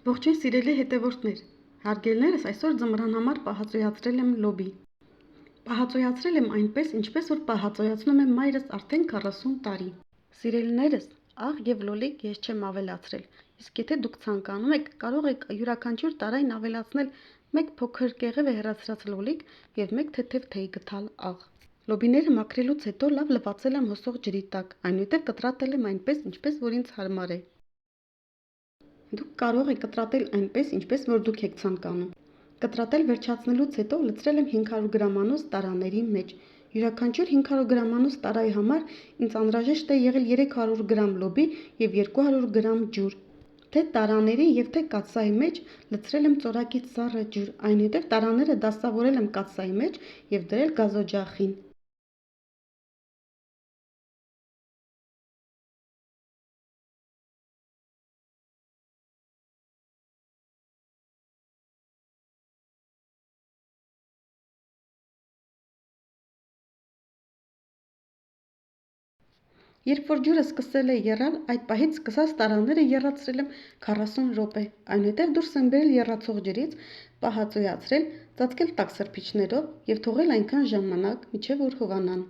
Ողջույն սիրելի հետևորդներ, հարգելներս այսօր ձմռան համար պահածոյացրել եմ լոբի։ Պահածոյացրել եմ այնպես, ինչպես որ պահածոյացնում եմ մայրս արդեն 40 տարի։ Սիրելիներս, աղ եւ լոլիկ ես չեմ ավելացրել, իսկ եթե դուք ցանկանում եք, կարող եք յուրաքանչյուր տարային ավելացնել մեկ փոքր կեղև հեռացրած լոլիկ եւ մեկ թեթև թեյ գթալ աղ։ Լոբիները մաքրելուց հետո լավ լվացել եմ հոսող ջրի տակ, այնուհետև կտրատել եմ այնպես, ինչպես որ ինձ հարմար է։ Դուք կարող եք կտրատել այնպես, ինչպես որ դուք եք ցանկանում։ Կտրատել վերջացնելուց հետո լցրել եմ 500 գրամանոց տարաների մեջ։ Յուրաքանչյուր 500 գրամանոց տարայի համար ինձ անհրաժեշտ է եղել 300 գրամ լոբի եւ 200 գրամ ջուր։ Թե տարաների եւ թե կաթսայի մեջ լցրել եմ ծորակից սառը ջուր, այնուհետև տարաները դասավորել եմ կաթսայի մեջ եւ դրել գազօջախին։ Երբ որ ջուրը սկսել է եռալ, այդ պահից սկսած տարաները եռացրել եմ 40 րոպե, այնուհետև դուրս եմ բերել եռացող ջրից, պահածոյացրել, ծածկել տաք սրբիչներով եւ թողել այնքան ժամանակ, մինչեւ որ հովանան։